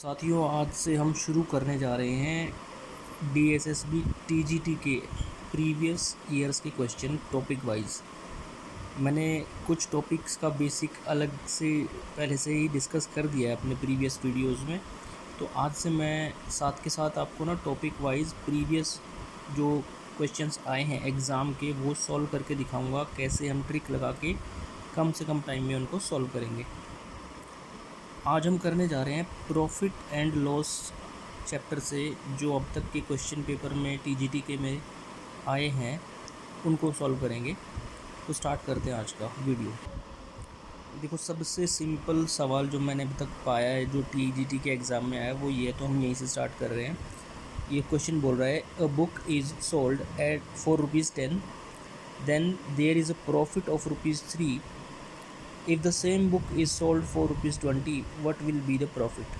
साथियों, आज से हम शुरू करने जा रहे हैं DSSB TGT के प्रीवियस ईयर्स के क्वेश्चन टॉपिक वाइज। मैंने कुछ टॉपिक्स का बेसिक अलग से पहले से ही डिस्कस कर दिया है अपने प्रीवियस वीडियोस में। तो आज से मैं साथ के साथ आपको ना टॉपिक वाइज प्रीवियस जो क्वेश्चंस आए हैं एग्ज़ाम के वो सॉल्व करके दिखाऊंगा, कैसे हम ट्रिक लगा के कम से कम टाइम में उनको सॉल्व करेंगे। आज हम करने जा रहे हैं प्रॉफिट एंड लॉस चैप्टर से जो अब तक के क्वेश्चन पेपर में TGT के में आए हैं उनको सॉल्व करेंगे। तो स्टार्ट करते हैं आज का वीडियो। देखो, सबसे सिंपल सवाल जो मैंने अभी तक पाया है जो TGT के एग्ज़ाम में आया है वो ये, तो हम यहीं से स्टार्ट कर रहे हैं। ये क्वेश्चन बोल रहा है a book is sold at ₹4.10, then there is a profit of ₹3। If the same book is sold for ₹20, what will be the profit?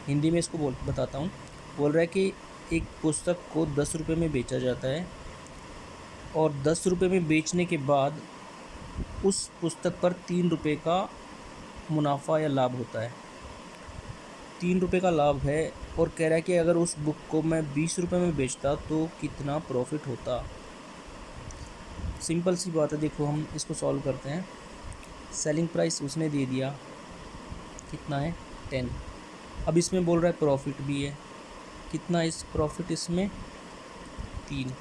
Hindi में इसको बताता हूँ। बोल रहा है कि एक पुस्तक को 10 रुपये में बेचा जाता है और 10 रुपये में बेचने के बाद उस पुस्तक पर 3 रुपये का मुनाफा या लाभ होता है। 3 रुपये का लाभ है और कह रहा है कि अगर उस बुक को मैं 20 रुपये में बेचता तो कितना प्रॉफिट होता। सिंपल सी बात है, देखो हम इसको सॉल्व करते हैं। सेलिंग प्राइस उसने दे दिया, कितना है 10। अब इसमें बोल रहा है प्रॉफिट भी है, कितना इस प्रॉफिट इसमें 3।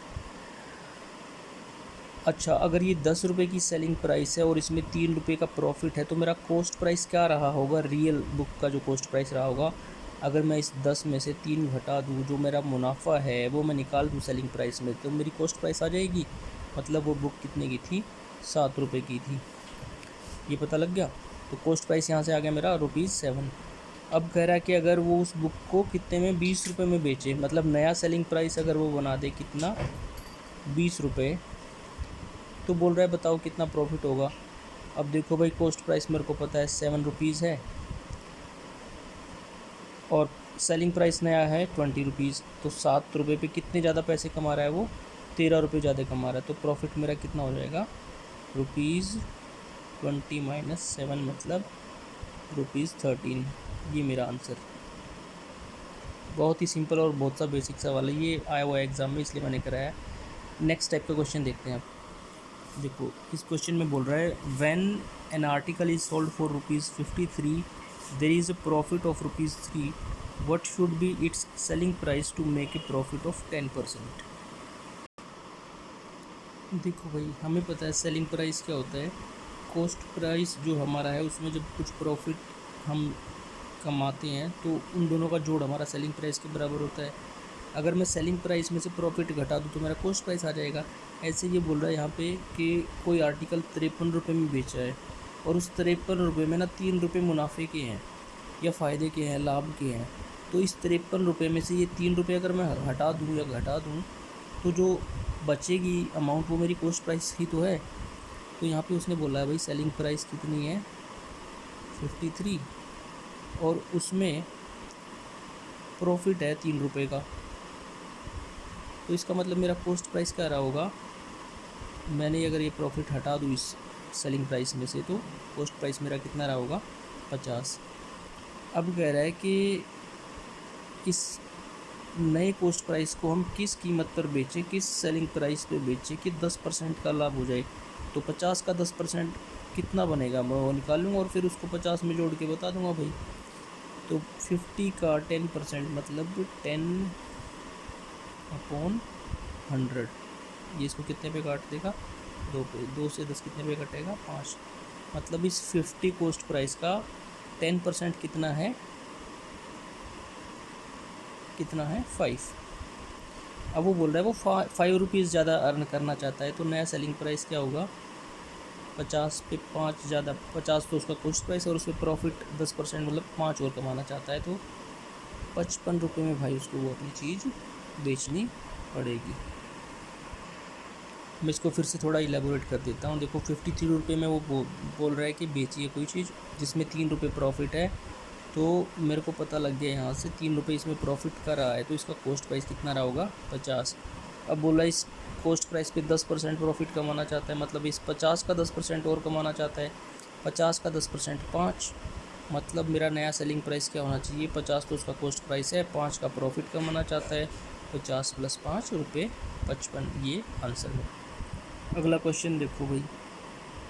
अच्छा, अगर ये 10 रुपये की सेलिंग प्राइस है और इसमें 3 रुपये का प्रॉफिट है तो मेरा कॉस्ट प्राइस क्या रहा होगा? रियल बुक का जो कॉस्ट प्राइस रहा होगा, अगर मैं इस 10 में से 3 घटा दूँ, जो मेरा मुनाफा है वो मैं निकाल दूँ सेलिंग प्राइस में, तो मेरी कॉस्ट प्राइस आ जाएगी। मतलब वो बुक कितने की थी? 7 रुपये की थी। ये पता लग गया। तो कॉस्ट प्राइस यहाँ से आ गया मेरा ₹7। अब कह रहा है कि अगर वो उस बुक को कितने में 20 रुपये में बेचे, मतलब नया सेलिंग प्राइस अगर वो बना दे कितना 20 रुपये, तो बोल रहा है बताओ कितना प्रॉफिट होगा। अब देखो भाई, कॉस्ट प्राइस मेरे को पता है 7 रुपीज़ है और सेलिंग प्राइस नया है 20 रुपीज़, तो 7 रुपये पे कितने ज़्यादा पैसे कमा रहा है वो? 13 रुपये ज़्यादा कमा रहा है। तो प्रॉफिट मेरा कितना हो जाएगा? ₹20 माइनस 7 मतलब ₹13। ये मेरा आंसर। बहुत ही सिंपल और बहुत सा बेसिक सवाल है, ये आया हुआ है एग्ज़ाम में इसलिए मैंने कराया। नेक्स्ट टाइप का क्वेश्चन देखते हैं आप। देखो, इस क्वेश्चन में बोल रहा है when an article is sold for ₹53, there is a profit of ₹3, what should be its selling price to make a profit of 10%। देखो भाई, हमें पता है सेलिंग प्राइस क्या होता है। कॉस्ट प्राइस जो हमारा है उसमें जब कुछ प्रॉफिट हम कमाते हैं तो उन दोनों का जोड़ हमारा सेलिंग प्राइस के बराबर होता है। अगर मैं सेलिंग प्राइस में से प्रॉफिट घटा दूँ तो मेरा कॉस्ट प्राइस आ जाएगा। ऐसे ये बोल रहा है यहाँ पे कि कोई आर्टिकल 53 रुपये में बेचा है और उस 53 रुपये में ना 3 रुपये मुनाफे के हैं या फ़ायदे के हैं, लाभ के हैं। तो इस 53 रुपये में से ये 3 रुपये अगर मैं हटा दूँ या घटा दूँ तो जो बचेगी अमाउंट वो मेरी कॉस्ट प्राइस ही तो है। तो यहाँ पे उसने बोला है भाई सेलिंग प्राइस कितनी है? 53 और उसमें प्रॉफिट है 3 रुपये का। तो इसका मतलब मेरा कॉस्ट प्राइस क्या रहा होगा? मैंने अगर ये प्रॉफिट हटा दूँ इस सेलिंग प्राइस में से तो कॉस्ट प्राइस मेरा कितना रहा होगा? 50। अब कह रहा है कि इस नए कॉस्ट प्राइस को हम किस कीमत पर बेचें, किस सेलिंग प्राइस पे बेचें कि 10% का लाभ हो जाए। तो 50 का 10% कितना बनेगा मैं वो निकाल लूँगा और फिर उसको 50 में जोड़ के बता दूँगा भाई। तो 50 का 10% मतलब 10/100। ये इसको कितने पे काट देगा? 2 पे। 2 से 10 कितने पे कटेगा? 5। मतलब इस 50 कॉस्ट प्राइस का 10% कितना है? कितना है? 5। अब वो बोल रहा है वो 5 रुपीज़ ज़्यादा अर्न करना चाहता है, तो नया सेलिंग प्राइस क्या होगा? 50 पे 5 ज़्यादा, 50 तो उसका कॉस्ट प्राइस और उसमें प्रॉफिट 10% मतलब 5 और कमाना चाहता है, तो 55 रुपये में भाई उसको वो अपनी चीज़ बेचनी पड़ेगी। मैं इसको फिर से थोड़ा इलेबोरेट कर देता हूँ। देखो, 53 रुपये में वो बोल रहा है कि बेचिए कोई चीज़ जिसमें 3 रुपये प्रॉफिट है। तो मेरे को पता लग गया यहाँ से 3 रुपये इसमें प्रॉफिट का रहा है, तो इसका कॉस्ट प्राइस कितना रहा होगा? 50। अब बोला इस कॉस्ट प्राइस पे 10% प्रॉफिट कमाना चाहता है, मतलब इस 50 का 10% और कमाना चाहता है। 50 का 10% 5, मतलब मेरा नया सेलिंग प्राइस क्या होना चाहिए, 50 तो उसका कॉस्ट प्राइस है, 5 का प्रॉफिट कमाना चाहता है, 50 + 5 रुपये 55, ये आंसर है। अगला क्वेश्चन देखो भाई,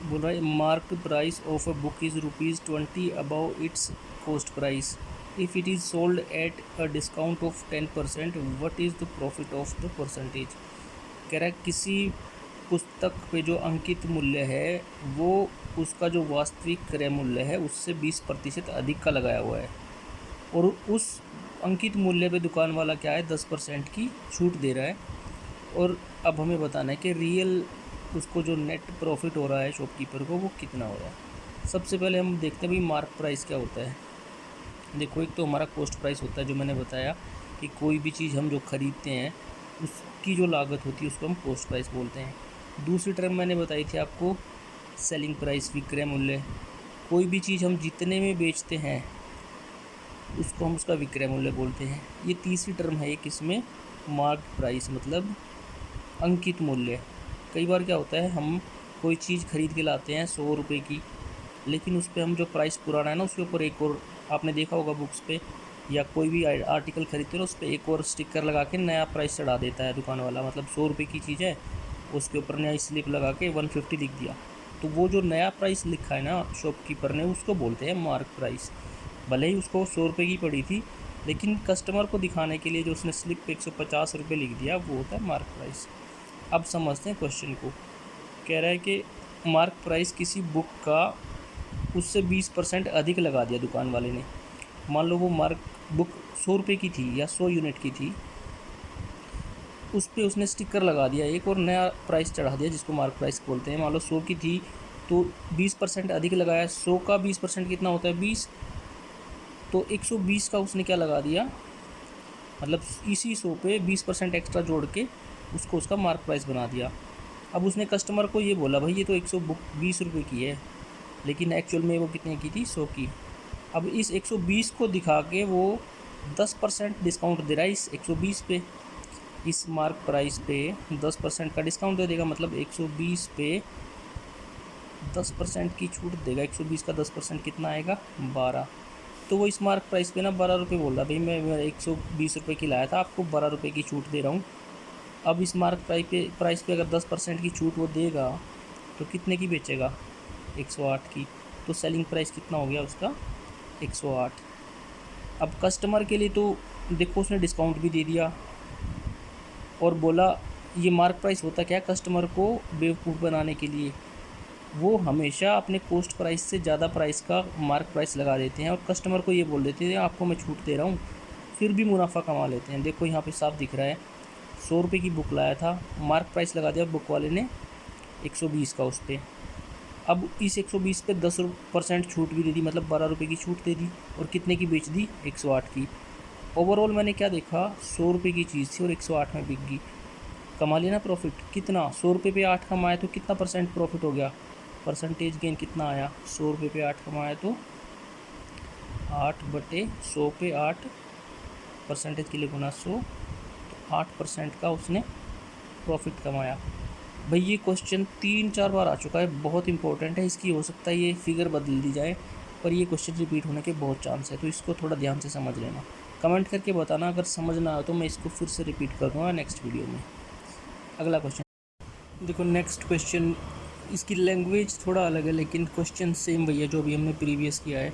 बोल रहा है mark price of a book is ₹20 above it's cost price, if it is sold eight a discount of 10%, what is the profit of the percentage. कह रहा है किसी पुस्तक पे जो अंकित मूल्य है वो उसका जो वास्तविक क्रय मूल्य है उससे 20% अधिक का लगाया हुआ है, और उस अंकित मूल्य पे दुकान वाला क्या है 10% की छूट दे रहा है, और अब हमें बताना है कि रियल उसको जो नेट प्रॉफिट हो रहा है शॉपकीपर को वो कितना हो रहा है। सबसे पहले हम देखते हैं भाई मार्क प्राइस क्या होता है। देखो, एक तो हमारा कॉस्ट प्राइस होता है जो मैंने बताया कि कोई भी चीज़ हम जो ख़रीदते हैं उसकी जो लागत होती है उसको हम कॉस्ट प्राइस बोलते हैं। दूसरी टर्म मैंने बताई थी आपको सेलिंग प्राइस, विक्रय मूल्य। कोई भी चीज़ हम जितने में बेचते हैं उसको हम उसका विक्रय मूल्य बोलते हैं। ये तीसरी टर्म है एक इसमें मार्क प्राइस, मतलब अंकित मूल्य। कई बार क्या होता है हम कोई चीज़ खरीद के लाते हैं 100 रुपये की, लेकिन उस पर हम जो प्राइस पुराना है ना उसके ऊपर एक और, आपने देखा होगा बुक्स पे या कोई भी आर्टिकल खरीदते हो उस पर एक और स्टिकर लगा के नया प्राइस चढ़ा देता है दुकान वाला। मतलब 100 रुपये की चीज़ है, उसके ऊपर नया स्लिप लगा के 150 लिख दिया, तो वो जो नया प्राइस लिखा है ना शॉपकीपर ने उसको बोलते हैं मार्क प्राइस। भले ही उसको 100 रुपये की पड़ी थी, लेकिन कस्टमर को दिखाने के लिए जो उसने स्लिप पे 150 रुपये लिख दिया वो होता है मार्क प्राइस। अब समझते हैं क्वेश्चन को। कह रहा है कि मार्क प्राइस किसी बुक का उससे 20% अधिक लगा दिया दुकान वाले ने। मान लो वो मार्क बुक 100 रुपये की थी या 100 यूनिट की थी, उस पर उसने स्टिकर लगा दिया एक और नया प्राइस चढ़ा दिया जिसको मार्क प्राइस बोलते हैं। मान लो 100 की थी तो 20% अधिक लगाया, 100 का 20% कितना होता है 20, तो 120 का उसने क्या लगा दिया, मतलब इसी 100 पे 20% एक्स्ट्रा जोड़ के उसको उसका मार्क प्राइस बना दिया। अब उसने कस्टमर को ये बोला भाई ये तो 120 रुपये की है, लेकिन एक्चुअल में वो कितने की थी 100 की। अब इस 120 को दिखा के वो 10% डिस्काउंट दे रहा है इस 120 पे, इस मार्क प्राइस पे 10% का डिस्काउंट दे देगा, मतलब 120 पे 10% की छूट देगा। 120 का 10% कितना आएगा 12। तो वो इस मार्क प्राइस पे ना 12 रुपये बोल रहा, भाई मैं 120 रुपये की लाया था, आपको 12 रुपये की छूट दे रहा हूँ। अब इस मार्क प्राइस पे अगर 10% की छूट वो देगा तो कितने की बेचेगा 108 की, तो सेलिंग प्राइस कितना हो गया उसका 108। अब कस्टमर के लिए तो देखो उसने डिस्काउंट भी दे दिया और बोला ये मार्क प्राइस होता क्या कस्टमर को बेवकूफ़ बनाने के लिए, वो हमेशा अपने कॉस्ट प्राइस से ज़्यादा प्राइस का मार्क प्राइस लगा देते हैं और कस्टमर को ये बोल देते हैं आपको मैं छूट दे रहा हूँ, फिर भी मुनाफा कमा लेते हैं। देखो यहाँ पे साफ दिख रहा है 100 रुपये की बुक लाया था, मार्क प्राइस लगा दिया बुक वाले ने 120 का उस पर। अब इस 120 पे 10% छूट भी दे दी, मतलब 12 रुपये की छूट दे दी, और कितने की बेच दी 108 की। ओवरऑल मैंने क्या देखा 100 रुपये की चीज़ थी और 108 में बिक गई, कमा लिया ना प्रॉफिट। कितना 100 रुपये पे 8 कमाया तो कितना परसेंट प्रॉफिट हो गया, परसेंटेज गेन कितना आया, 100 रुपये पे 8 कमाया तो 8/100 पे 8 परसेंटेज के लिए गुना 100, तो 8% का उसने प्रॉफिट कमाया। भाई ये क्वेश्चन 3-4 बार आ चुका है, बहुत इंपॉर्टेंट है, इसकी हो सकता है ये फिगर बदल दी जाए पर ये क्वेश्चन रिपीट होने के बहुत चांस है, तो इसको थोड़ा ध्यान से समझ लेना। कमेंट करके बताना अगर समझ ना आए तो मैं इसको फिर से रिपीट कर दूँगा नेक्स्ट वीडियो में। अगला क्वेश्चन देखो, नेक्स्ट क्वेश्चन इसकी लैंग्वेज थोड़ा अलग है लेकिन क्वेश्चन सेम वही है जो अभी हमने प्रीवियस किया है।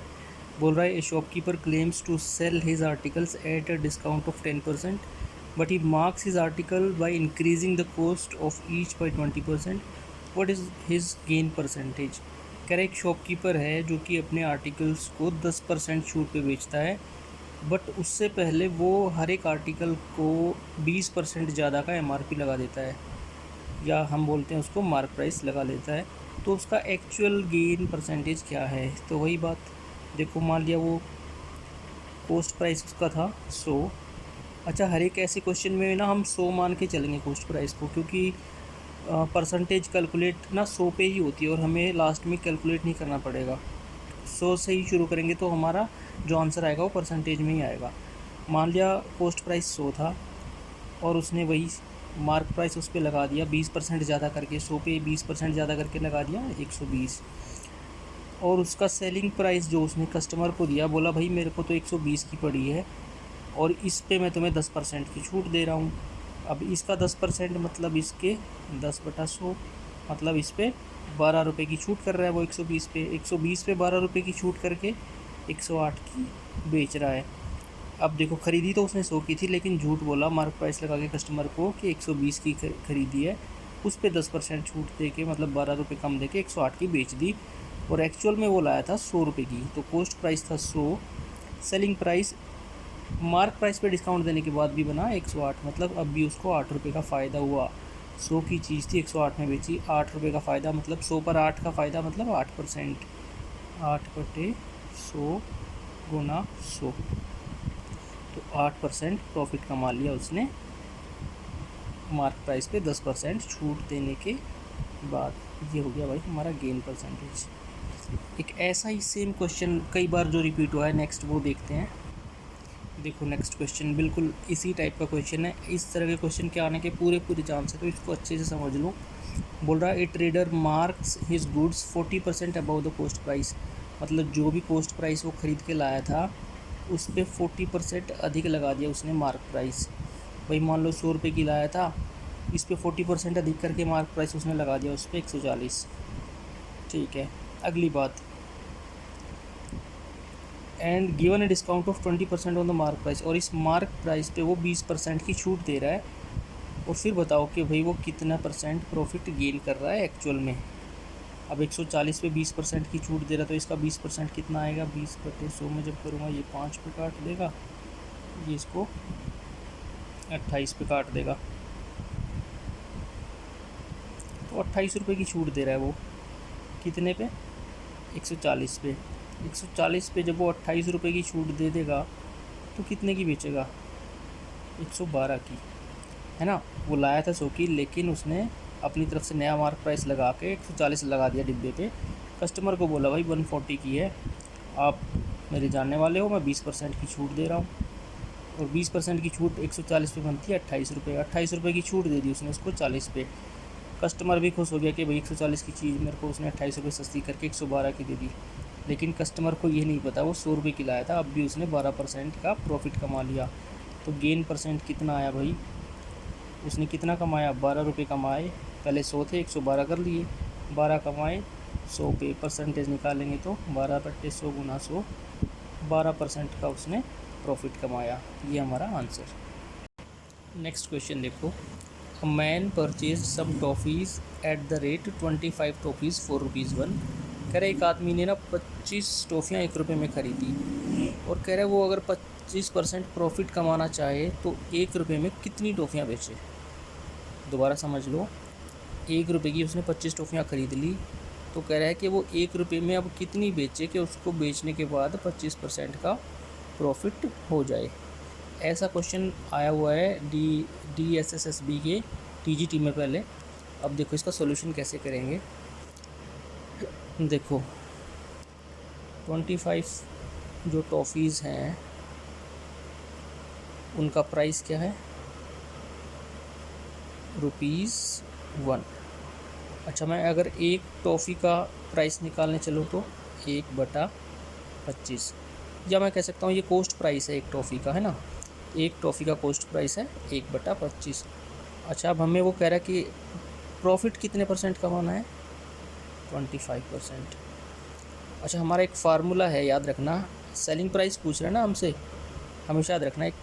बोल रहा है a shopkeeper claims to sell his articles at a discount of 10%, but he marks his article by increasing the cost of each by 20%. What is his gain percentage? कह रहा एक शॉपकीपर है जो कि अपने आर्टिकल्स को 10% छूट पे बेचता है, बट उससे पहले वो हर एक आर्टिकल को 20% ज़्यादा का MRP लगा देता है, या हम बोलते हैं उसको मार्क प्राइस लगा लेता है। तो उसका एक्चुअल गेन परसेंटेज क्या है, तो वही बात देखो, मान लिया वो कॉस्ट प्राइस उसका था 100। अच्छा, हर एक ऐसे क्वेश्चन में ना हम 100 मान के चलेंगे कॉस्ट प्राइस को, क्योंकि परसेंटेज कैलकुलेट ना 100 पे ही होती है और हमें लास्ट में कैलकुलेट नहीं करना पड़ेगा। 100 से ही शुरू करेंगे तो हमारा जो आंसर आएगा वो परसेंटेज में ही आएगा। मान लिया कॉस्ट प्राइस 100 था और उसने वही मार्क प्राइस उस पर लगा दिया 20% ज़्यादा करके, 100 पे 20% ज़्यादा करके लगा दिया 120। और उसका सेलिंग प्राइस जो उसने कस्टमर को दिया, बोला भाई मेरे को तो 120 की पड़ी है और इस पे मैं तुम्हें 10% की छूट दे रहा हूँ। अब इसका 10% मतलब इसके 10/100, मतलब इस पे 12 रुपये की छूट कर रहा है वो 120 पे। 120 पे 12 रुपये की छूट करके 108 की बेच रहा है। अब देखो, ख़रीदी तो उसने 100 की थी, लेकिन झूठ बोला मार्क प्राइस लगा के कस्टमर को कि 120 की ख़रीदी है, उस पर 10% छूट दे के, मतलब 12 रुपये कम दे के 108 की बेच दी। और एक्चुअल में वो लाया था 100 रुपये की, तो कॉस्ट प्राइस था 100, सेलिंग प्राइस मार्क प्राइस पे डिस्काउंट देने के बाद भी बना 108, मतलब अब भी उसको 8 रुपये का फ़ायदा हुआ। 100 की चीज़ थी, 108 में बेची, 8 रुपये का फ़ायदा, मतलब 100 पर 8 का फ़ायदा, मतलब 8%। 8/100 गुना 100, तो 8% प्रॉफिट कमा लिया उसने मार्क प्राइस पे 10% छूट देने के बाद। ये हो गया भाई हमारा गेन परसेंटेज। एक ऐसा ही सेम क्वेश्चन कई बार जो रिपीट हुआ है, नेक्स्ट वो देखते हैं। देखो नेक्स्ट क्वेश्चन बिल्कुल इसी टाइप का क्वेश्चन है। इस तरह के क्वेश्चन के आने के पूरे चांस है, तो इसको अच्छे से समझ लो। बोल रहा है ए trader marks his goods 40% above the cost price, मतलब जो भी कॉस्ट प्राइस वो ख़रीद के लाया था उस पर 40% अधिक लगा दिया उसने मार्क प्राइस। भाई मान लो 100 रुपये की लाया था, इस पर 40% अधिक करके मार्क प्राइस उसने लगा दिया उस पर 140। ठीक है, अगली बात, and given a discount of 20% on the mark price, और इस मार्क प्राइस पे वो 20% की छूट दे रहा है। और फिर बताओ कि भाई वो कितना परसेंट प्रॉफिट गेन कर रहा है एक्चुअल में। अब 140 पे 20% की छूट दे रहा है, तो इसका 20% कितना आएगा, 20/100 में जब करूँगा ये 5 पे काट देगा, ये इसको 28 पे काट देगा, तो 28 रुपये की छूट दे रहा है वो। कितने पे, 140 पे। 140 पे जब वो 28 रुपये की छूट दे देगा तो कितने की बेचेगा, 112 की, है ना। वो लाया था 100 की, लेकिन उसने अपनी तरफ से नया मार्क प्राइस लगा के 140 लगा दिया डिब्बे पे। कस्टमर को बोला भाई 140 की है, आप मेरे जानने वाले हो, मैं 20% की छूट दे रहा हूँ। और 20% की छूट 140 पे बनती है 28 रुपये। 28 रुपये की छूट दे दी उसने उसको 40 पे। कस्टमर भी खुश हो गया कि भाई 140 की चीज़ मेरे को उसने 28 रुपये सस्ती करके 112 की दे दी। लेकिन कस्टमर को ये नहीं पता वो 100 रुपये की लाया था, अब भी उसने 12% का प्रॉफिट कमा लिया। तो गेन परसेंट कितना आया भाई, उसने कितना कमाया, 12 रुपये कमाए। पहले 100 थे, 112 कर लिए, 12 कमाए, 100 पे परसेंटेज निकालेंगे तो 12/100 गुना 100, 12% का उसने प्रॉफिट कमाया। ये हमारा आंसर। नेक्स्ट क्वेश्चन देखो, a man purchase some toffees at the rate 25 toffees for ₹1। कह रहे एक आदमी ने ना 25 टॉफ़ियाँ 1 रुपये में ख़रीदी, और कह रहे वो अगर 25% प्रॉफिट कमाना चाहे तो 1 रुपये में कितनी टॉफ़ियाँ बेचे। दोबारा समझ लो, 1 रुपये की उसने 25 टॉफ़ियाँ ख़रीद ली, तो कह रहा है कि वो 1 रुपये में अब कितनी बेचे कि उसको बेचने के बाद 25% का प्रॉफिट हो जाए। ऐसा क्वेश्चन आया हुआ है DSSSB के TGT में पहले। अब देखो इसका सॉल्यूशन कैसे करेंगे। देखो 25 जो टॉफ़ीज़ हैं उनका प्राइस क्या है, ₹1। अच्छा, मैं अगर एक टॉफ़ी का प्राइस निकालने चलूँ तो 1/25, या मैं कह सकता हूँ ये कॉस्ट प्राइस है एक टॉफ़ी का, है ना। एक टॉफ़ी का कॉस्ट प्राइस है 1/25। अच्छा, अब हमें वो कह रहा है कि प्रॉफिट कितने परसेंट कमाना है, 25%। अच्छा, हमारा एक फार्मूला है, याद रखना, सेलिंग प्राइस पूछ रहा है ना हमसे, हमेशा याद रखना। एक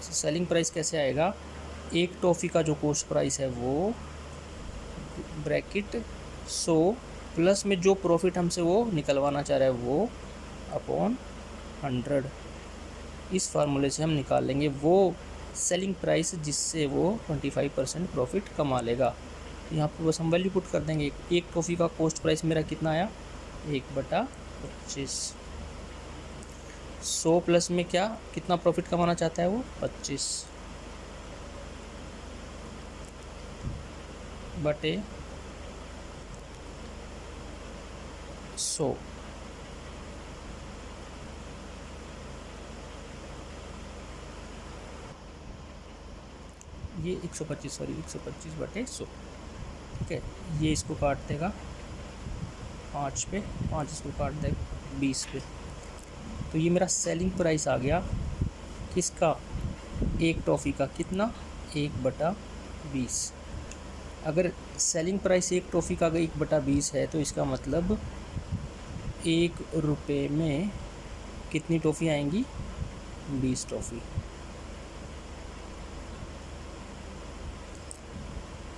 सेलिंग प्राइस कैसे आएगा, एक टॉफ़ी का जो कॉस्ट प्राइस है वो ब्रैकेट 100 प्लस में जो प्रॉफिट हमसे वो निकलवाना चाह रहा है वो अपॉन 100। इस फार्मूले से हम निकाल लेंगे वो सेलिंग प्राइस जिससे वो 25% प्रॉफिट कमा लेगा। तो यहाँ पर बस हम वैल्यू पुट कर देंगे। एक टॉफ़ी का कॉस्ट प्राइस मेरा कितना आया, 1/25। 100 प्लस में क्या, कितना प्रॉफिट कमाना चाहता है वो, 25 बटे 100। ये 125 बटे 100। ठीक है, ये इसको काट देगा, 5 पे, 5 इसको काट दे 20 पे। तो ये मेरा सेलिंग प्राइस आ गया किसका, एक टॉफ़ी का, कितना, 1/20। अगर सेलिंग प्राइस एक टॉफ़ी का 1/20 है तो इसका मतलब 1 रुपये में कितनी टॉफ़ी आएंगी, 20 टॉफ़ी।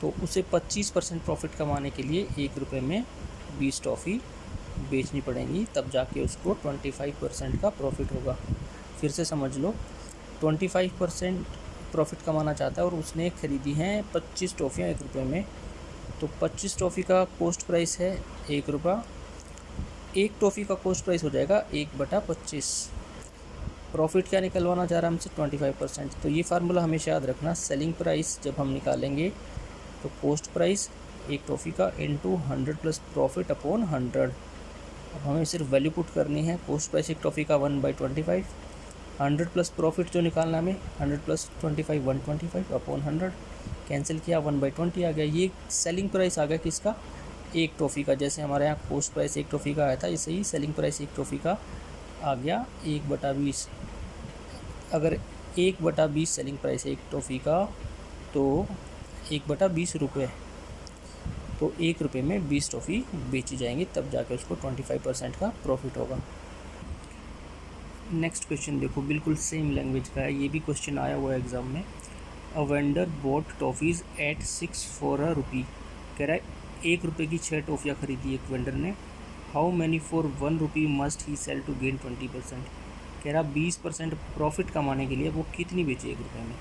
तो उसे 25% प्रॉफिट कमाने के लिए 1 रुपये में 20 टॉफ़ी बेचनी पड़ेंगी, तब जाके उसको 25% का प्रॉफिट होगा। फिर से समझ लो, 25% प्रॉफिट कमाना चाहता है और उसने खरीदी हैं 25 टॉफ़ियाँ 1 रुपये में। तो 25 टॉफ़ी का कॉस्ट प्राइस है 1 रुपये, एक टॉफ़ी का कॉस्ट प्राइस हो जाएगा 1/25। प्रॉफिट क्या निकलवाना चाह रहा है हमसे, 25%। तो ये फार्मूला हमेशा याद रखना, सेलिंग प्राइस जब हम निकालेंगे तो कॉस्ट प्राइस एक टॉफ़ी का इंटू 100 प्लस प्रॉफिट अपॉन 100। अब हमें सिर्फ वैल्यू पुट करनी है, कॉस्ट प्राइस एक टॉफ़ी का 1/25, 100 प्लस प्रॉफिट जो निकालना हमें 100 प्लस 25 125 अपॉन 100, कैंसिल किया 1/20 आ गया। ये सेलिंग प्राइस आ गया किसका, एक टॉफ़ी का। जैसे हमारे यहाँ कॉस्ट प्राइस एक टॉफ़ी का आया था, ऐसे ही सेलिंग प्राइस एक टॉफ़ी का आ गया 1/20। अगर 1/20 सेलिंग प्राइस एक टॉफ़ी का तो 1/20 रुपये, तो 1 रुपये में 20 टॉफ़ी बेची जाएंगी, तब जाके उसको 25% का प्रॉफिट होगा। नेक्स्ट क्वेश्चन देखो, बिल्कुल सेम लैंग्वेज का है, ये भी क्वेश्चन आया हुआ है एग्ज़ाम में। A vendor bought toffees at 6 for a rupee. कह रहा है 1 रुपये की 6 टॉफ़ियाँ खरीदी एक वेंडर ने। How many for 1 rupee must he sell to gain 20%। कह रहा 20% प्रॉफिट कमाने के लिए वो कितनी बेची 1 रुपये में।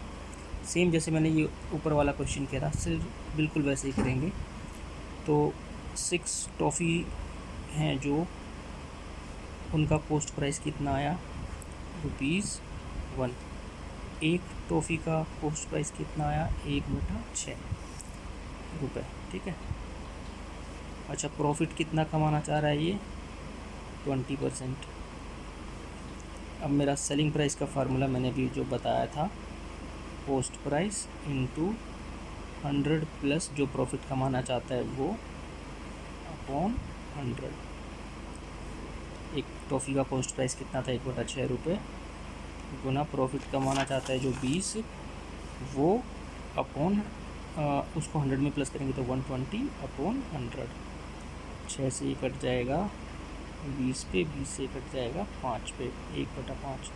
सेम जैसे मैंने ये ऊपर वाला क्वेश्चन कह रहा, सिर्फ बिल्कुल वैसे ही करेंगे। तो 6 टॉफ़ी हैं जो, उनका कॉस्ट प्राइस कितना आया, ₹1। एक टॉफ़ी का कॉस्ट प्राइस कितना आया, 1/6 रुपये, ठीक है। अच्छा, प्रॉफिट कितना कमाना चाह रहा है ये, 20%। अब मेरा सेलिंग प्राइस का फार्मूला मैंने भी जो बताया था, कॉस्ट प्राइस इंटू 100 प्लस जो प्रॉफिट कमाना चाहता है वो अपॉन 100। एक टॉफ़ी का कॉस्ट प्राइस कितना था, 1/6 रुपये, गुना प्रॉफिट कमाना चाहता है जो 20, वो अपॉन उसको 100 में प्लस करेंगे तो 120 अपॉन 100। 6 से ये कट जाएगा 20 पे, 20 से कट जाएगा 5 पे, 1/5।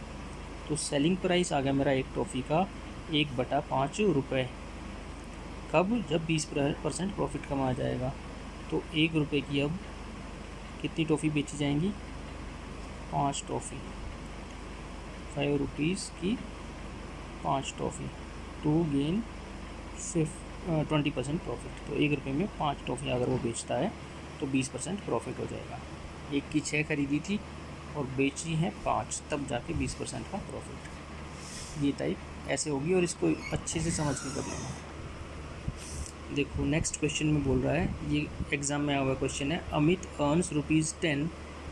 तो सेलिंग प्राइस आ गया मेरा एक टॉफ़ी का 1/5 रुपये। कब, जब 20% प्रॉफिट कमाया जाएगा। तो 1 रुपये की अब कितनी टॉफ़ी बेची जाएंगी, 5 टॉफ़ी, 5 रुपीज़ की 5 टॉफ़ी टू गेन 20% प्रॉफिट। तो 1 रुपये में 5 टॉफ़ी अगर वो बेचता है तो 20% प्रॉफिट हो जाएगा। एक की 6 खरीदी थी और बेची हैं 5, तब जाके 20% का प्रॉफिट। ये टाइप ऐसे होगी और इसको अच्छे से समझ के कर लेना। देखो नेक्स्ट क्वेश्चन में बोल रहा है, ये एग्ज़ाम में आया हुआ क्वेश्चन है, Amit earns ₹10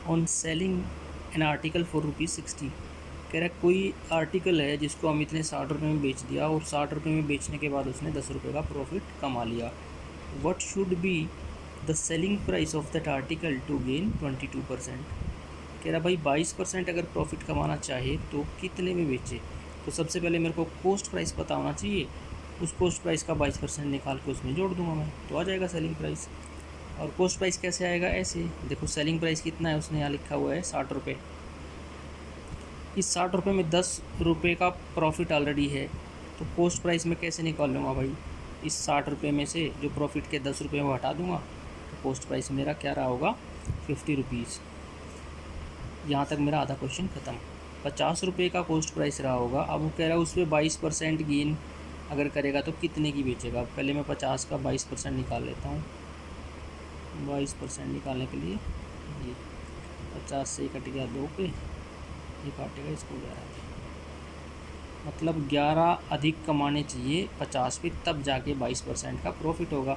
on selling an article for ₹60। कह रहा है कोई आर्टिकल है जिसको अमित ने 60 रुपये में बेच दिया और 60 रुपये में बेचने के बाद उसने 10 रुपये का प्रॉफिट कमा लिया। What should be the selling price of that article to gain 22%। कह रहा भाई 22% अगर प्रॉफिट कमाना चाहे तो कितने में बेचे। तो सबसे पहले मेरे को कॉस्ट प्राइस पता होना चाहिए, उस कॉस्ट प्राइस का 22% निकाल के उसमें जोड़ दूंगा मैं, तो आ जाएगा सेलिंग प्राइस। और कॉस्ट प्राइस कैसे आएगा, ऐसे देखो, सेलिंग प्राइस कितना है उसने यहाँ लिखा हुआ है 60 रुपये। इस 60 रुपये में 10 रुपये का प्रॉफिट ऑलरेडी है, तो कॉस्ट प्राइस में कैसे निकाल लूँगा भाई, इस 60 रुपये में से जो प्रॉफिट के 10 रुपये वो हटा दूँगा, तो कॉस्ट प्राइस मेरा क्या रहा होगा, 50 रुपीज़। यहाँ तक मेरा आधा क्वेश्चन ख़त्म। 50 रुपये का कॉस्ट प्राइस रहा होगा। अब वो कह रहा है उस पर 22% गेन अगर करेगा तो कितने की बेचेगा। पहले मैं 50 का 22% निकाल लेता हूँ। 22% निकालने के लिए ये 50 से कट गया 2 पे, ये काटेगा इसको 11 पे, मतलब 11 अधिक कमाने चाहिए 50 पे, तब जाके 22% का प्रॉफिट होगा।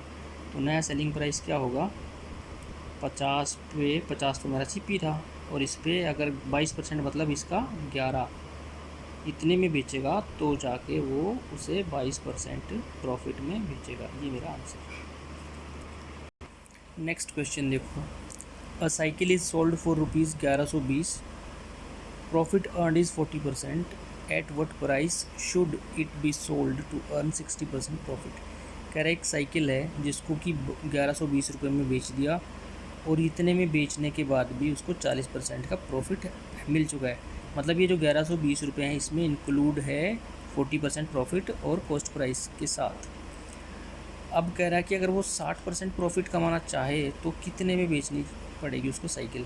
तो नया सेलिंग प्राइस क्या होगा, 50 पे मेरा सीपी था और इस पर अगर 22% मतलब इसका 11, इतने में बेचेगा तो जाके वो उसे 22% प्रॉफिट में बेचेगा। ये मेरा आंसर। नेक्स्ट क्वेश्चन देखो, a cycle is sold for rupees 1120, profit earned is 40%, at what price should it be sold to earn 60% profit. कह रहा है एक साइकिल है जिसको कि 1120 रुपये में बेच दिया और इतने में बेचने के बाद भी उसको 40% का प्रॉफिट मिल चुका है। मतलब ये जो 1120 रुपये हैं इसमें इंक्लूड है 40% प्रॉफिट और कॉस्ट प्राइस के साथ। अब कह रहा है कि अगर वो 60% प्रॉफिट कमाना चाहे तो कितने में बेचनी पड़ेगी उसको साइकिल।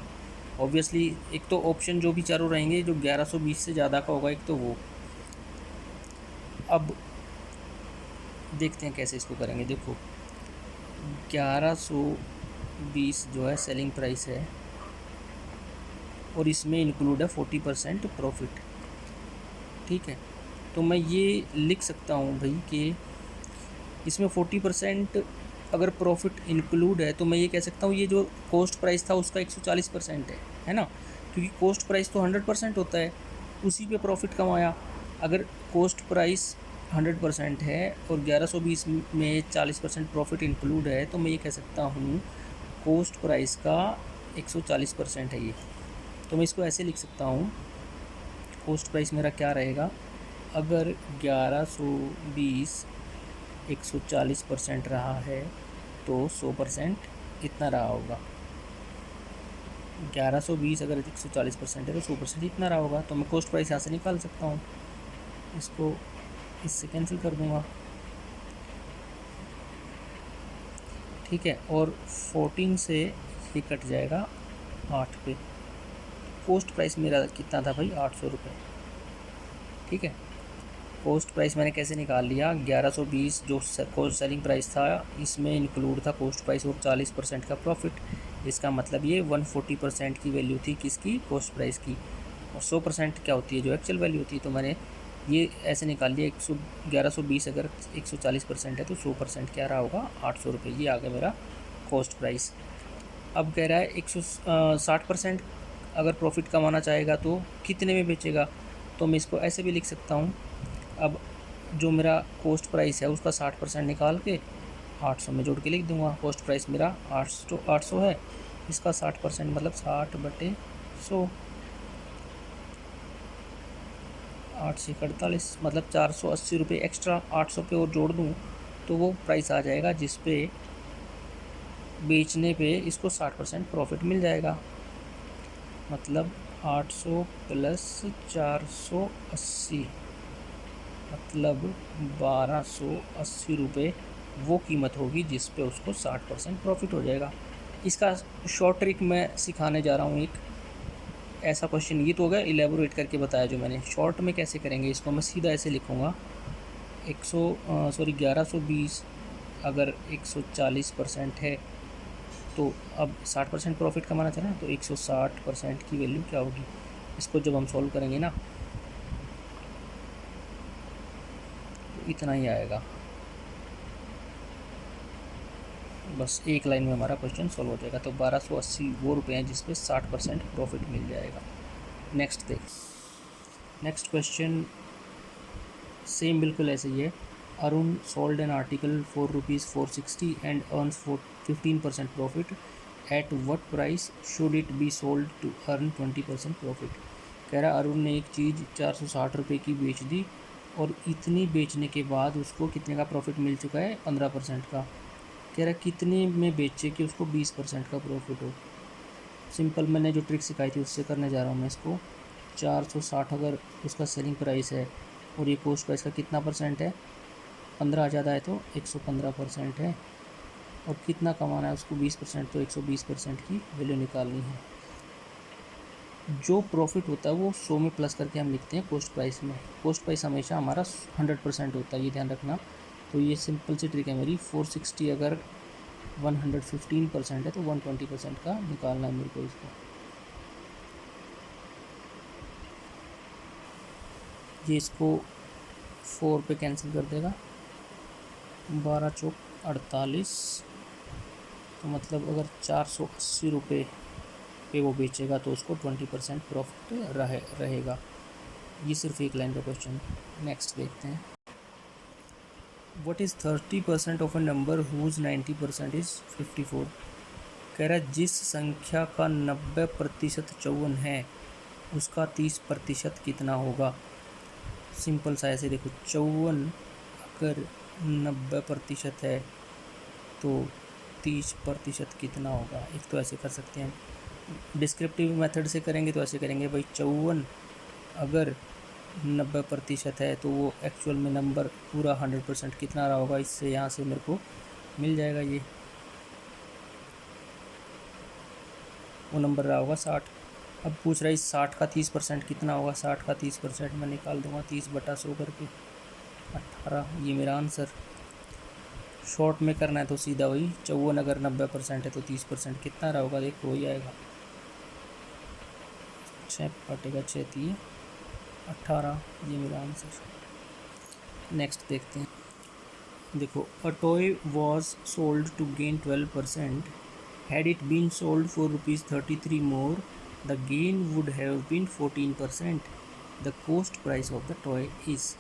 ऑब्वियसली एक तो ऑप्शन जो भी चारों रहेंगे जो 1120 से ज़्यादा का होगा, एक तो वो। अब देखते हैं कैसे इसको करेंगे। देखो 1120 जो है सेलिंग प्राइस है और इसमें इंक्लूड है 40% प्रॉफिट। ठीक है, तो मैं ये लिख सकता हूँ भाई कि इसमें 40% अगर प्रॉफिट इंक्लूड है तो मैं ये कह सकता हूँ ये जो कॉस्ट प्राइस था उसका 140% है ना, क्योंकि कॉस्ट प्राइस तो 100% होता है, उसी पे प्रॉफिट कमाया। अगर कॉस्ट प्राइस 100% है और 1120 में 40% प्रॉफिट इंक्लूड है तो मैं ये कह सकता हूँ कॉस्ट प्राइस का 140% है ये। तो मैं इसको ऐसे लिख सकता हूँ, कॉस्ट प्राइस मेरा क्या रहेगा, अगर 1120 140% रहा है तो 100% इतना रहा होगा। 1120 अगर 140% है तो 100% इतना रहा होगा। तो मैं कॉस्ट प्राइस यहाँ से निकाल सकता हूँ, इसको इससे कैंसिल कर दूँगा। ठीक है, और 14 से ये कट जाएगा 8 पे। कॉस्ट प्राइस मेरा कितना था भाई, 800 रुपये। ठीक है, कॉस्ट प्राइस मैंने कैसे निकाल लिया, 1120 जो कॉस्ट सेलिंग प्राइस था इसमें इंक्लूड था कॉस्ट प्राइस और 40% का प्रॉफिट। इसका मतलब ये 140% की वैल्यू थी किसकी, कॉस्ट प्राइस की, और 100% क्या होती है जो एक्चुअल वैल्यू होती है। तो मैंने ये ऐसे निकाल लिया, 1120 अगर 140% है तो 100% क्या रहा होगा, 800 रुपये। ये आ गया मेरा कॉस्ट प्राइस। अब कह रहा है 160% अगर प्रॉफिट कमाना चाहेगा तो कितने में बेचेगा। तो मैं इसको ऐसे भी लिख सकता हूँ, अब जो मेरा कॉस्ट प्राइस है उसका 60% निकाल के 800 में जोड़ के लिख दूंगा। कॉस्ट प्राइस मेरा 800 है, इसका 60% मतलब 60/100, 8 से 48 मतलब 480 रुपये एक्स्ट्रा 800 पे और जोड़ दूँ तो वो प्राइस आ जाएगा जिस पे बेचने पे इसको 60% प्रॉफिट मिल जाएगा। मतलब 800 प्लस 480 मतलब 1280 रुपये वो कीमत होगी जिस पे उसको 60% प्रॉफिट हो जाएगा। इसका शॉर्ट ट्रिक मैं सिखाने जा रहा हूँ एक ऐसा क्वेश्चन। ये तो हो गया इलेबोरेट करके बताया जो मैंने। शॉर्ट में कैसे करेंगे इसको, मैं सीधा ऐसे लिखूँगा, 1120 अगर 140% है तो अब 60% प्रॉफिट कमाना था ना, तो 160% की वैल्यू क्या होगी। इसको जब हम सॉल्व करेंगे ना तो इतना ही आएगा। बस एक लाइन में हमारा क्वेश्चन सॉल्व हो जाएगा। तो 1280 वो रुपये हैं जिस पे 60% प्रॉफिट मिल जाएगा। नेक्स्ट देख, नेक्स्ट क्वेश्चन सेम बिल्कुल ऐसे ही है। Arun sold an article for ₹460 and earns 15% profit, at what price should it be sold to earn 20% profit. कह रहा अरुण ने एक चीज़ 460 रुपये की बेच दी और इतनी बेचने के बाद उसको कितने का प्रॉफिट मिल चुका है, 15% का। कह रहा कितने में बेचे कि उसको 20% का प्रॉफिट हो। सिंपल मैंने जो ट्रिक सिखाई थी उससे करने जा रहा हूँ मैं इसको। 460 अगर उसका सेलिंग प्राइस है और ये कॉस्ट प्राइस का कितना परसेंट है, 15 ज़्यादा है तो 115% है, और कितना कमाना है उसको 20%, तो 120% की वैल्यू निकालनी है। जो प्रॉफिट होता है वो 100 में प्लस करके हम लिखते हैं कॉस्ट प्राइस में। कॉस्ट प्राइस हमेशा हमारा 100% होता है, ये ध्यान रखना। तो ये सिंपल सी ट्रिक है मेरी। 460 अगर 115% है तो 120% का निकालना है मेरे को इसको। ये इसको 4 पे कैंसिल कर देगा, 12 चौक 48, तो मतलब अगर 480 रुपये पे वो बेचेगा तो उसको 20% प्रॉफिट रहेगा। ये सिर्फ एक लाइन का क्वेश्चन। नेक्स्ट देखते हैं। What is 30% of a number whose 90% is 54। कह रहा है जिस संख्या का 90% 54 है उसका 30% कितना होगा। सिंपल सा ऐसे देखो, 54 अगर 90% है तो 30% कितना होगा। एक तो ऐसे कर सकते हैं, डिस्क्रिप्टिव मेथड से करेंगे तो ऐसे करेंगे भाई, 54 अगर 90% है तो वो एक्चुअल में नंबर पूरा 100% कितना रहा होगा। इससे यहाँ से मेरे को मिल जाएगा, ये वो नंबर रहा होगा 60। अब पूछ रहा है इस 60 का 30% कितना होगा। 60 का 30% मैं निकाल दूंगा 30/100 करके 18, ये मेरा आंसर। शॉर्ट में करना है तो सीधा वही 54 अगर 90% है तो 30% कितना रहा होगा, देखो वही आएगा 6/6 18, ये मेरा आंसर। नेक्स्ट देखते हैं, देखो a toy was sold to gain 12%, had it been sold for ₹33 more the gain would have been 14%, the cost price of the toy is.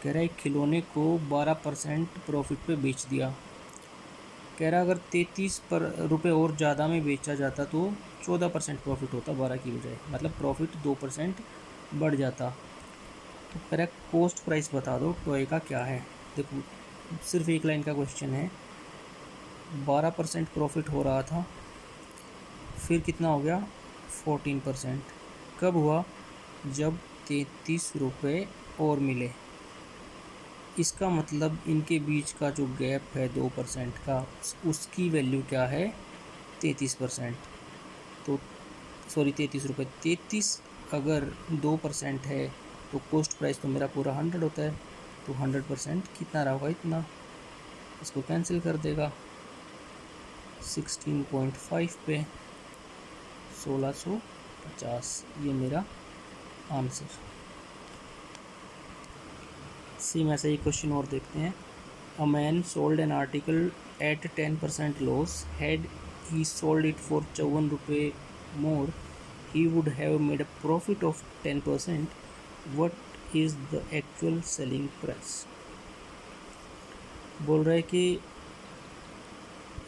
कह रहा है खिलौने को 12% प्रॉफिट पे बेच दिया। कह रहा अगर 33 रुपये और ज़्यादा में बेचा जाता तो 14% प्रॉफिट होता 12 की बजाय, मतलब प्रॉफिट 2% बढ़ जाता। तो कह रहा कॉस्ट प्राइस बता दो टॉय का क्या है। देखो सिर्फ एक लाइन का क्वेश्चन है, 12% प्रॉफिट हो रहा था, फिर कितना हो गया 14%। कब हुआ, जब 33 रुपये और मिले। इसका मतलब इनके बीच का जो गैप है 2% का, उसकी वैल्यू क्या है 33%। तो सॉरी 33 रुपये, 33 अगर 2% है तो कॉस्ट प्राइस तो मेरा पूरा 100 होता है, तो 100% कितना रहा होगा, इतना। इसको कैंसिल कर देगा, 16.5 पे 1650, ये मेरा आंसर। सेम ऐसा ही क्वेश्चन और देखते हैं। A man sold an article at 10% loss, had he sold it for 54 रुपये मोर he would have made a profit of 10%. What is the actual selling price? बोल रहा है कि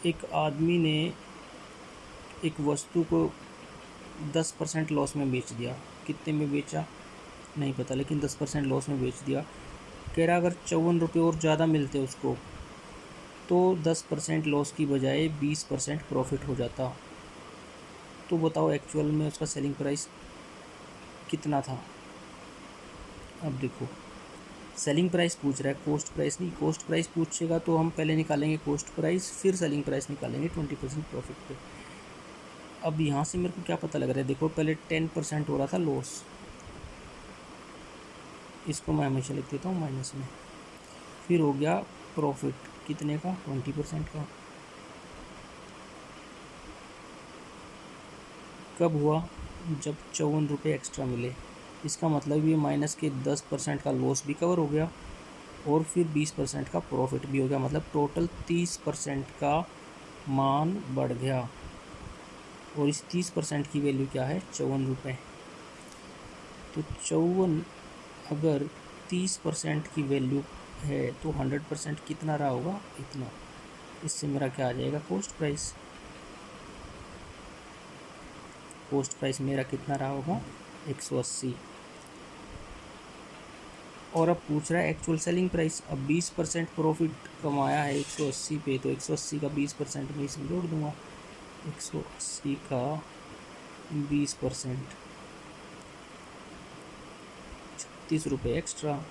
एक आदमी ने एक वस्तु को 10% लॉस में बेच दिया। कितने में बेचा नहीं पता, लेकिन 10% लॉस में बेच दिया। कह रहा अगर 54 रुपये और ज़्यादा मिलते उसको तो 10% लॉस की बजाय 20% प्रॉफिट हो जाता। तो बताओ एक्चुअल में उसका सेलिंग प्राइस कितना था। अब देखो सेलिंग प्राइस पूछ रहा है, कॉस्ट प्राइस नहीं। कॉस्ट प्राइस पूछेगा तो हम पहले निकालेंगे कॉस्ट प्राइस, फिर सेलिंग प्राइस निकालेंगे 20% प्रॉफिट पे। अब यहाँ से मेरे को क्या पता लग रहा है, देखो पहले 10% हो रहा था लॉस, इसको मैं हमेशा लिख देता हूँ माइनस में। फिर हो गया प्रॉफिट कितने का, 20% का। कब हुआ, जब 54 रुपये एक्स्ट्रा मिले। इसका मतलब ये माइनस के 10% का लॉस भी कवर हो गया और फिर 20% का प्रॉफिट भी हो गया, मतलब टोटल 30% का मान बढ़ गया। और इस 30% की वैल्यू क्या है, 54 रुपये। तो 54 अगर 30% की वैल्यू है तो 100% कितना रहा होगा, इतना। इससे मेरा क्या आ जाएगा, कॉस्ट प्राइस। कॉस्ट प्राइस मेरा कितना रहा होगा, 180। और अब पूछ रहा है एक्चुअल सेलिंग प्राइस। अब 20% प्रॉफिट कमाया है 180 पे, तो 180 का 20% मैं इसमें जोड़ दूंगा। 180 का 20% 36 रुपये एक्स्ट्रा,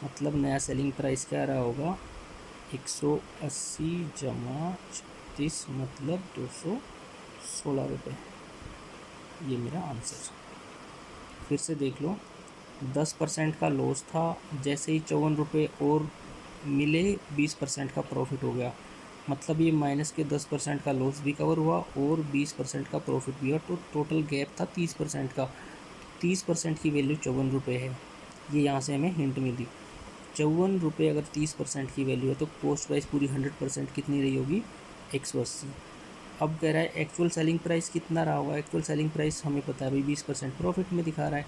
मतलब नया सेलिंग प्राइस क्या रहा होगा, 180 जमा 36 मतलब 216 रुपये। ये मेरा आंसर। फिर से देख लो, 10% का लॉस था, जैसे ही 54 रुपये और मिले 20% का प्रॉफिट हो गया, मतलब ये माइनस के 10% का लॉस भी कवर हुआ और 20% का प्रॉफिट भी हुआ। तो टोटल गैप था 30% का। 30% की वैल्यू 54 रुपये है, ये यहाँ से हमें हिंट मिली। 54 रुपये अगर 30% की वैल्यू है तो कॉस्ट प्राइस पूरी 100% कितनी रही होगी, 180। अब कह रहा है एक्चुअल सेलिंग प्राइस कितना रहा होगा। एक्चुअल सेलिंग प्राइस हमें पता है भाई 20% प्रॉफिट में दिखा रहा है,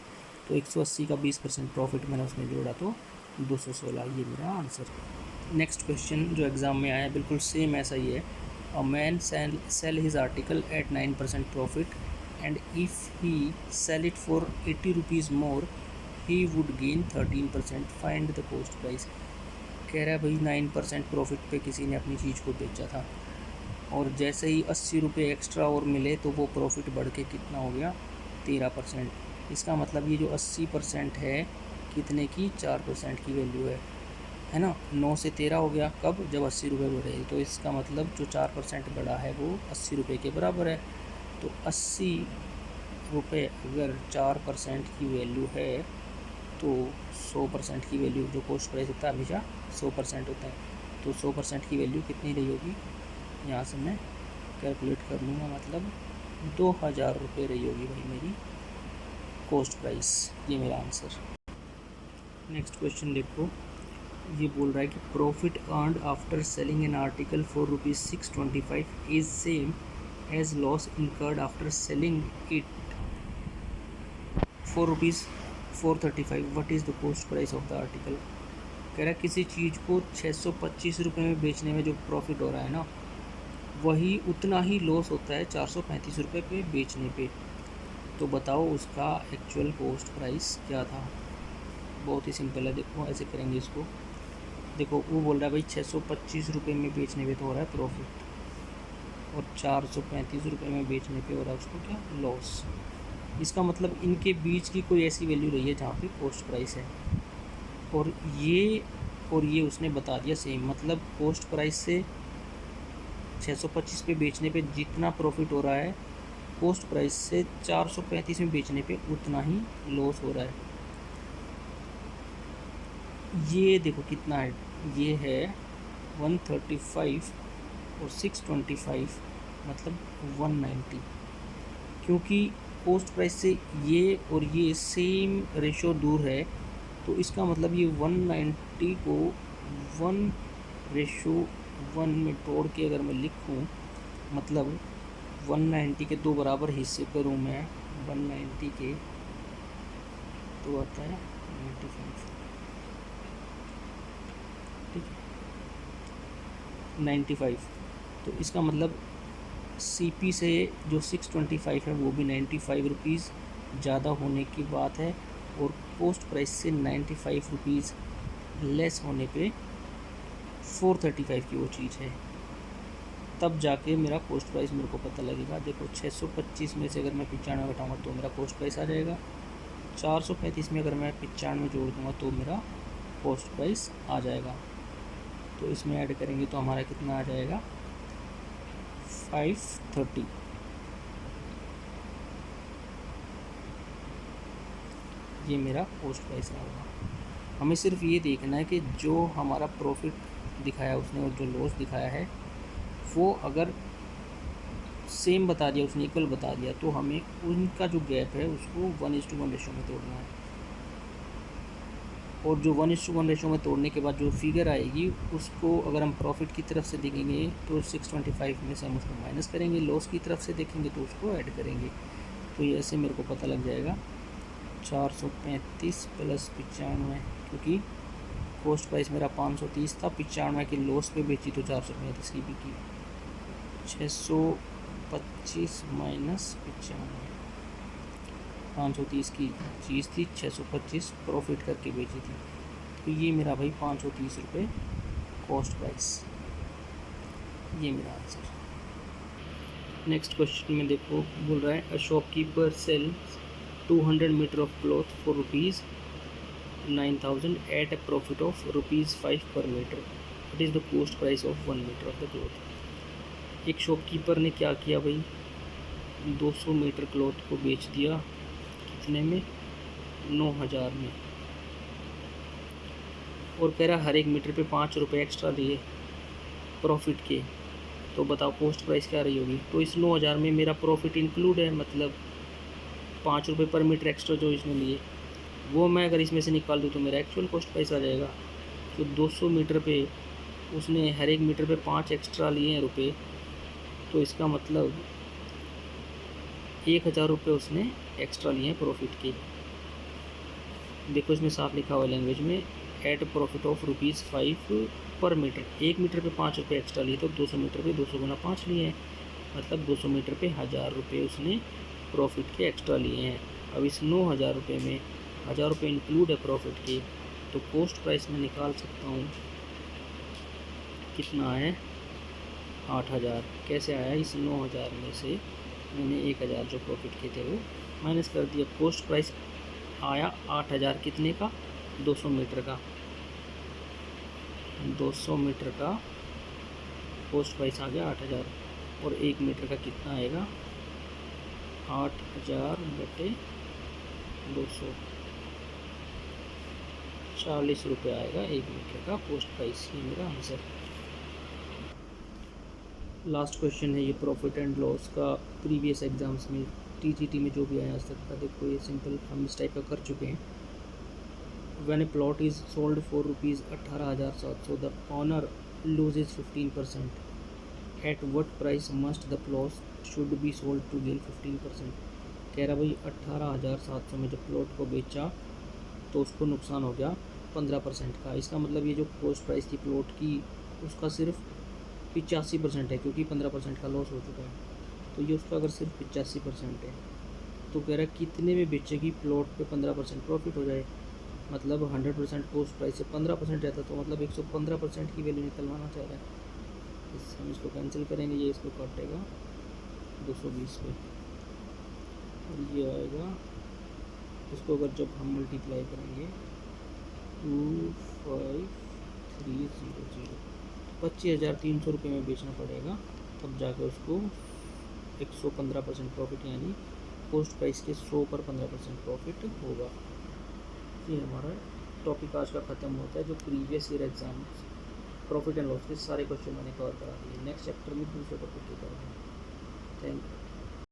तो 180 का 20% प्रॉफिट मैंने उसमें जोड़ा तो 216, ये मेरा आंसर। नेक्स्ट क्वेश्चन जो एग्ज़ाम में आया है बिल्कुल सेम ऐसा ही है। A man sell his article at 9% profit, and if he sell it for 80 rupees more, he would gain 13%. Find the cost price. कह रहा है भाई 9% प्रॉफिट पे किसी ने अपनी चीज़ को बेचा था, और जैसे ही 80 रुपये एक्स्ट्रा और मिले तो वो प्रॉफिट बढ़ के कितना हो गया, 13%। इसका मतलब ये जो 80% है कितने की, 4% की वैल्यु है ना। 9 से 13 हो गया कब, जब 80 रुपये बढ़े। तो इसका मतलब जो 4% बढ़ा है वो 80 रुपये के बराबर है। तो 80 रुपये अगर 4% की वैल्यू है तो 100% की वैल्यू, जो कॉस्ट प्राइस होता है हमेशा 100% होता है, तो 100% की वैल्यू कितनी रही होगी, यहाँ से मैं कैलकुलेट कर लूँगा, मतलब 2000 रुपये रही होगी भाई मेरी कॉस्ट प्राइस। ये मेरा आंसर। नेक्स्ट क्वेश्चन देखो, ये बोल रहा है कि profit earned after selling an article for ₹625 is same as loss incurred after selling it for ₹435। What is the cost price of the article. कह रहा है किसी चीज़ को 625 रुपये में बेचने में जो प्रॉफिट हो रहा है ना, वही उतना ही लॉस होता है 435 रुपये पे बेचने पे। तो बताओ उसका एक्चुअल कॉस्ट प्राइस क्या था। बहुत ही सिंपल है, देखो ऐसे करेंगे इसको। देखो वो बोल रहा है भाई 625 रुपये में बेचने पे तो हो रहा है प्रॉफिट, और 435 रुपये में बेचने पे हो रहा है उसको क्या, लॉस। इसका मतलब इनके बीच की कोई ऐसी वैल्यू रही है जहाँ पे कॉस्ट प्राइस है, और ये उसने बता दिया सेम। मतलब कॉस्ट प्राइस से 625 पे बेचने पे जितना प्रॉफिट हो रहा है, कॉस्ट प्राइस से 435 में बेचने पे उतना ही लॉस हो रहा है। ये देखो कितना है, ये है 135 और 625 मतलब 190, क्योंकि कॉस्ट प्राइस से ये और ये सेम रेशो दूर है, तो इसका मतलब ये 190 को 1:1 में तोड़ के अगर मैं लिखूं, मतलब 190 के दो बराबर हिस्से करूं मैं, 190 के तो आता है 95, ठीक है 95। तो इसका मतलब CP से जो 625 है वो भी 95 रुपीज़ ज़्यादा होने की बात है, और कॉस्ट प्राइस से 95 रुपीज़ लेस होने पे 435 की वो चीज़ है, तब जाके मेरा कॉस्ट प्राइस मेरे को पता लगेगा। देखो 625 में से अगर मैं 95 घटाऊँगा तो मेरा कॉस्ट प्राइस आ जाएगा, 435 में अगर मैं 95 जोड़ दूँगा तो मेरा कॉस्ट प्राइस आ जाएगा। तो इसमें ऐड करेंगे तो हमारा कितना आ जाएगा, 530। ये मेरा कॉस्ट प्राइस होगा। हमें सिर्फ ये देखना है कि जो हमारा प्रॉफिट दिखाया उसने और जो लॉस दिखाया है वो अगर सेम बता दिया उसने, इक्वल बता दिया, तो हमें उनका जो गैप है उसको 1:1 रेशो में तोड़ना है, और जो 1:1 रेशो में तोड़ने के बाद जो फिगर आएगी उसको अगर हम प्रॉफिट की तरफ से देखेंगे तो 625 में से हम उसको माइनस करेंगे, लॉस की तरफ से देखेंगे तो उसको ऐड करेंगे। तो ये ऐसे मेरे को पता लग जाएगा 435 प्लस 95, क्योंकि कॉस्ट प्राइस मेरा 530 था, 95 की लॉस पे बेची तो 435 की बिकी। 625 माइनस 95, 530 की चीज़ थी, 625 प्रॉफिट करके बेची थी, तो ये मेरा भाई 530 रुपये कॉस्ट प्राइस। ये मेरा आंसर। नेक्स्ट क्वेश्चन में देखो बोल रहा है, a shopkeeper sells 200 metre of cloth for ₹9,000 at a profit of ₹5 per metre. What is the cost price of 1 metre of the cloth. एक शॉपकीपर ने क्या किया भाई, 200 मीटर क्लॉथ को बेच दिया, कितने में, 9,000 में, और कह रहा हर एक मीटर पे 5 रुपये एक्स्ट्रा दिए प्रॉफिट के। तो बताओ कॉस्ट प्राइस क्या रही होगी। तो इस 9,000 में मेरा प्रॉफिट इंक्लूड है, मतलब 5 रुपये पर मीटर एक्स्ट्रा जो इसने लिए वो मैं अगर इसमें से निकाल दूँ तो मेरा एक्चुअल कॉस्ट प्राइस आ जाएगा। तो 200 मीटर पे उसने हर एक मीटर पे 5 एक्स्ट्रा लिए हैं रुपये, तो इसका मतलब 1,000 रुपये उसने एक्स्ट्रा लिए हैं प्रॉफिट के। देखो इसमें साफ लिखा हुआ लैंग्वेज में, eight profit of ₹5 per metre. 1 metre पे 5 रुपये एक्स्ट्रा लिए तो 200 मीटर पे 200 गुना 5 लिए हैं, मतलब 200 मीटर पे 1000 रुपये उसने प्रॉफिट के एक्स्ट्रा लिए हैं। अब इस 9000 रुपये में 1000 रुपये इंक्लूड है प्रॉफिट के, तो कॉस्ट प्राइस में निकाल सकता हूँ कितना है 8000। कैसे आया, इस 9000 में से मैंने 1000 जो प्रॉफिट के थे वो माइनस कर दिया। कॉस्ट प्राइस आया 8000 कितने का, 200 मीटर का। 200 मीटर का कॉस्ट प्राइस आ गया 8000, और 1 मीटर का कितना आएगा 8000 बटे 200, 40 रुपये आएगा 1 मीटर का कॉस्ट प्राइस। ये मेरा आंसर। लास्ट क्वेश्चन है ये प्रॉफिट एंड लॉस का। प्रीवियस एग्जाम्स में टीजीटी में जो भी आया आज तक का, देखो ये सिंपल हम इस टाइप का कर चुके हैं। When a plot is sold for ₹18,700 the owner loses 15%। At what price must the plot should be sold to gain 15%। कह रहा भाई 18,700 में जब प्लॉट को बेचा तो उसको नुकसान हो गया 15% का। इसका मतलब ये जो कॉस्ट प्राइस थी प्लॉट की उसका सिर्फ 85% है, क्योंकि 15% का लॉस हो चुका है। तो ये उसका अगर सिर्फ 85% है तो कह रहा है कितने में बेचेगी प्लॉट पे 15% प्रॉफिट हो जाए। मतलब 100% कॉस्ट प्राइस से 15% रहता तो मतलब 115% की वैल्यू निकलवाना चाह रहा है। हम इसको कैंसिल करेंगे, ये इसको काटेगा 220 पे, और ये आएगा इसको अगर जब हम मल्टीप्लाई करेंगे 25300, 25,300 रुपये में बेचना पड़ेगा, तब जाकर उसको 115% प्रॉफिट, यानी कॉस्ट प्राइस के 100 पर 15% प्रॉफिट होगा। ये हमारा टॉपिक आज का ख़त्म होता है। जो previous year exam profit and loss के सारे क्वेश्चन मैंने कवर करा दिए। नेक्स्ट चैप्टर में दूसरे टॉपिक के करेंगे। Thank you.